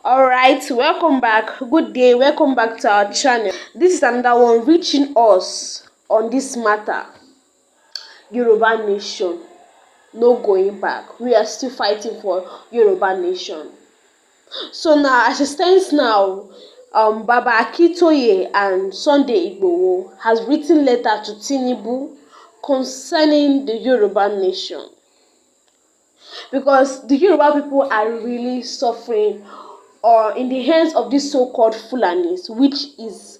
All right, welcome back. Good day. Welcome back to our channel. This is another one reaching us on this matter. Yoruba nation, no going back. We are still fighting for Yoruba nation. So now, as it stands now, Baba Akintoye and Sunday Igboho has written letter to Tinubu concerning the Yoruba nation, because the Yoruba people are really suffering or in the hands of these so-called Fulanis, which is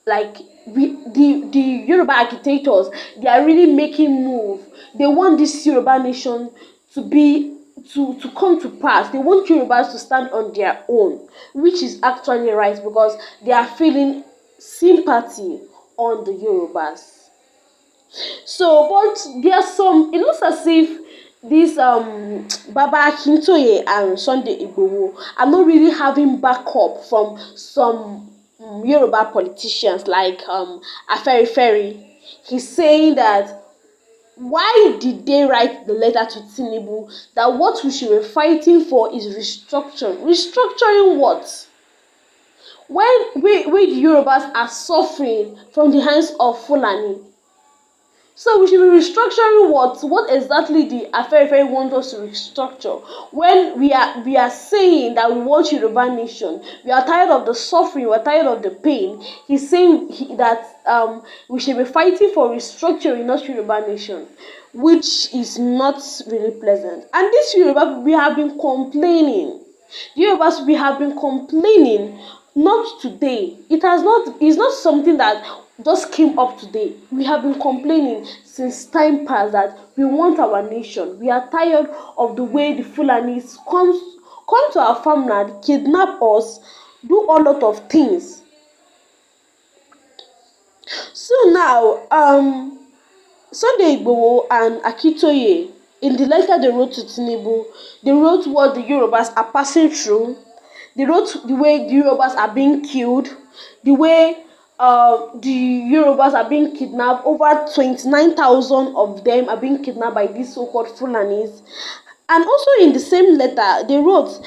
like the Yoruba agitators. They are really making move. They want this Yoruba nation to be to come to pass. They want Yorubas to stand on their own, which is actually right, because they are feeling sympathy on the Yorubas. So, but there's some. It looks as if this Baba Akintoye and Sunday Igboho are not really having backup from some Yoruba politicians like Afenifere. He's saying that why did they write the letter to Tinubu that what we should be fighting for is restructuring. Restructuring what? When we the Yorubas are suffering from the hands of Fulani. So we should be restructuring what? What exactly the Afenifere want us to restructure? When we are saying that we want Yoruba nation, we are tired of the suffering, we are tired of the pain. He's saying that we should be fighting for restructuring, not Yoruba nation, which is not really pleasant. And this Yoruba, we have been complaining. The Yorubas, we have been complaining, not today. It has not. It's not something that just came up today. We have been complaining since time past that we want our nation. We are tired of the way the Fulanis come to our farmland, kidnap us, do a lot of things. So now, Sunday Igboho and Akintoye, in the letter they wrote to Tinubu, they wrote what the Yorubas are passing through. They wrote the way the Yorubas are being killed, the way the Yorubas are being kidnapped. Over 29,000 of them are being kidnapped by these so-called Fulanis. And also in the same letter, they also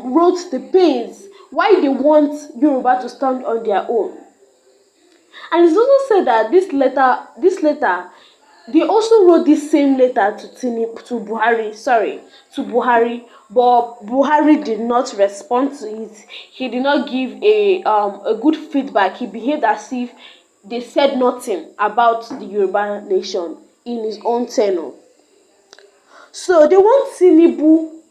wrote the pains why they want Yoruba to stand on their own. And it's also said that this letter, they also wrote this same letter to Buhari, but Buhari did not respond to it. He did not give a good feedback. He behaved as if they said nothing about the Yoruba nation in his own tenure. So they want Tinubu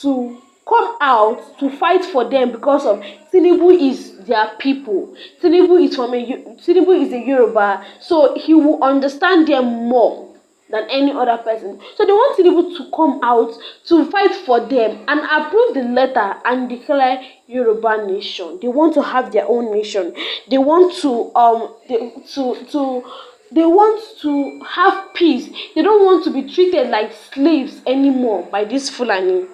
to come out to fight for them, because of Tinubu is their people. Tinubu is a Yoruba, so he will understand them more than any other person. So they want Tinubu to come out to fight for them and approve the letter and declare Yoruba nation. They want to have their own nation. They want they want to have peace. They don't want to be treated like slaves anymore by this Fulani.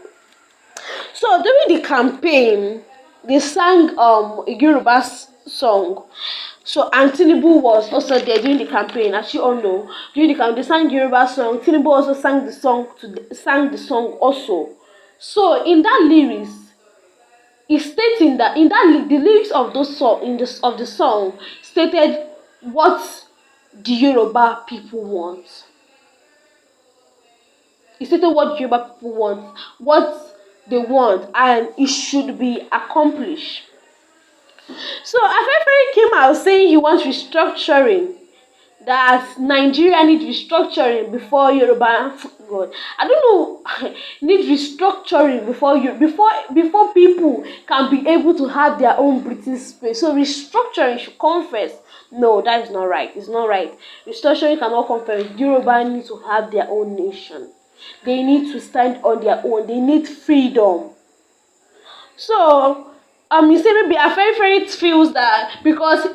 So during the campaign, they sang a Yoruba song. So and Tinubu was also there during the campaign, as you all know. During the campaign, they sang Yoruba song. Tinubu also sang the song also. So in that lyrics, it's stating that the lyrics of those song of the song stated what the Yoruba people want. He stated what Yoruba people want, what they want, and it should be accomplished. So Afenifere came out saying he wants restructuring, that Nigeria needs restructuring before Yoruba. God, I don't know, need restructuring before people can be able to have their own breathing space. So restructuring should come first. No, that is not right. It's not right. Restructuring cannot come first. Yoruba need to have their own nation. They need to stand on their own. They need freedom. So you see, maybe Afenifere feels that because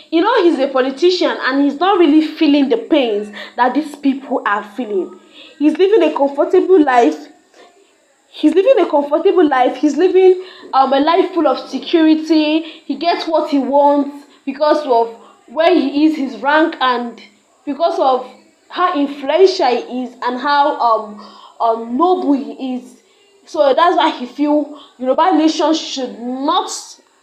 he's a politician and he's not really feeling the pains that these people are feeling. He's living a comfortable life. He's living a comfortable life. He's living a life full of security. He gets what he wants because of where he is, his rank, and because of how influential he is and how noble he is. So that's why he feel Yoruba nation should not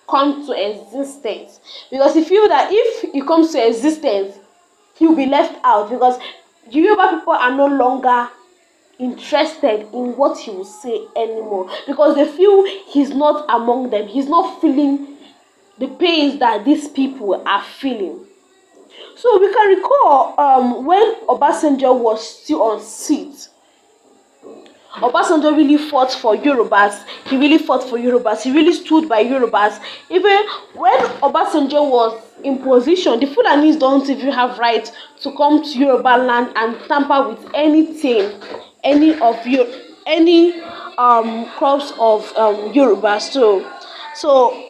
come to existence, because he feel that if it comes to existence, he will be left out, because the Yoruba people are no longer interested in what he will say anymore, because they feel he's not among them, he's not feeling the pains that these people are feeling. So we can recall when Obasanjo was still on seat, Obasanjo really fought for Yorubas. He really fought for Yorubas. He really stood by Yorubas. Even when Obasanjo was in position, the Fulanis don't even have right to come to Yoruba land and tamper with anything, any crops of Yoruba. So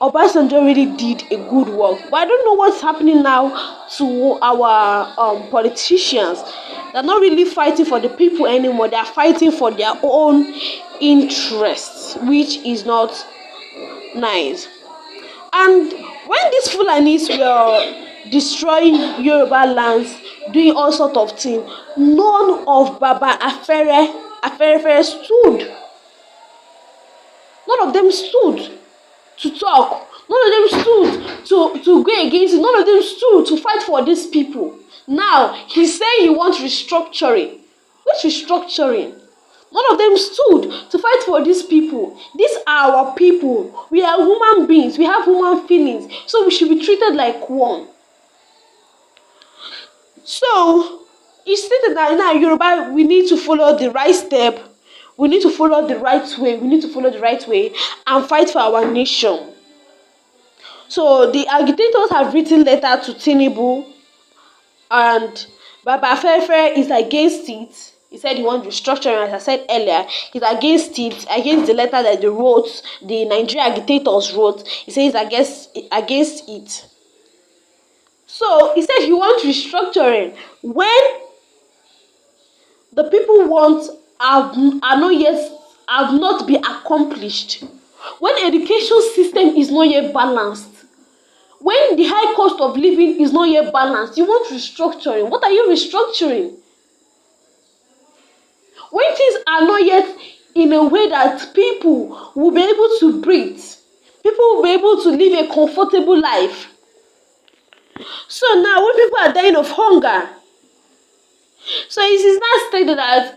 Obasanjo really did a good work. But I don't know what's happening now to our politicians. They're not really fighting for the people anymore. They are fighting for their own interests, which is not nice. And when these Fulanis were destroying Yoruba lands, doing all sorts of things, none of Baba Afenifere stood. None of them stood to talk. None of them stood to go against it. None of them stood to fight for these people. Now he's saying he wants restructuring. Which restructuring? None of them stood to fight for these people. These are our people. We are human beings. We have human feelings. So we should be treated like one. So he stated that now Yoruba, we need to follow the right step. We need to follow the right way. We need to follow the right way and fight for our nation. So the agitators have written letter to Tinubu, and Baba Afenifere is against it. He said he wants restructuring, as I said earlier. He's against it, against the letter that they wrote, the Nigerian agitators wrote. He says against it. So he said he wants restructuring when the people want have not been accomplished. When education system is not yet balanced, when the high cost of living is not yet balanced, you want restructuring. What are you restructuring? When things are not yet in a way that people will be able to breathe, people will be able to live a comfortable life. So now when people are dying of hunger, so it is not stated that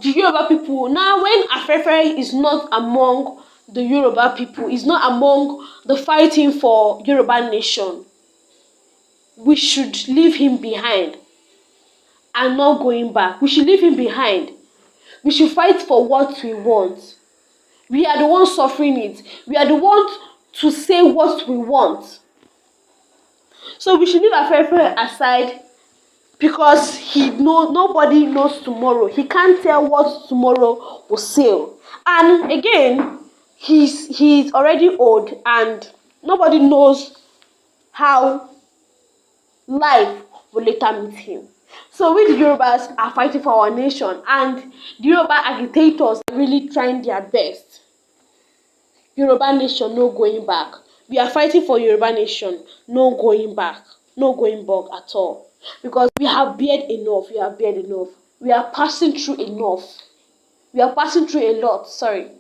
the Yoruba people, now when Afenifere is not among the Yoruba people, is not among the fighting for Yoruba nation, we should leave him behind and not going back. We should leave him behind. We should fight for what we want. We are the ones suffering it. We are the ones to say what we want. So we should leave Afenifere aside, because nobody knows tomorrow. He can't tell what tomorrow will say. And again, he's already old, and nobody knows how life will later meet him. So we the Yorubas are fighting for our nation, and the Yoruba agitators are really trying their best. Yoruba nation, no going back. We are fighting for Yoruba nation, no going back, no going back at all. Because we have bared enough, we have bared enough. We are passing through enough. We are passing through a lot, sorry.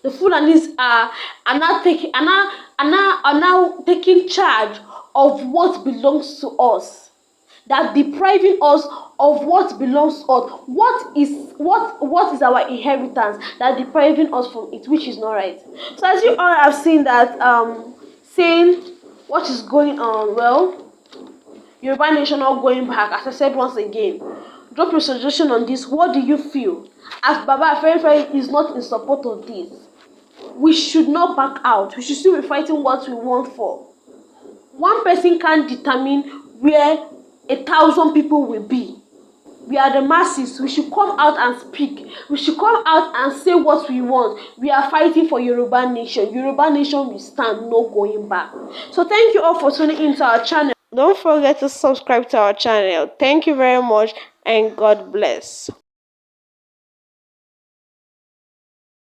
The Fulanis are now taking charge of what belongs to us. That depriving us of what belongs to us. What is our inheritance? That depriving us from it, which is not right. So as you all have seen that saying what is going on, well, Yoruba nation not going back. As I said once again, drop your suggestion on this. What do you feel? As Baba Afenifere is not in support of this, we should not back out. We should still be fighting what we want for. One person can't determine where 1,000 people will be. We are the masses. We should come out and speak. We should come out and say what we want. We are fighting for Yoruba nation. Yoruba nation will stand, no going back. So thank you all for tuning into our channel. Don't forget to subscribe to our channel. Thank you very much, and God bless.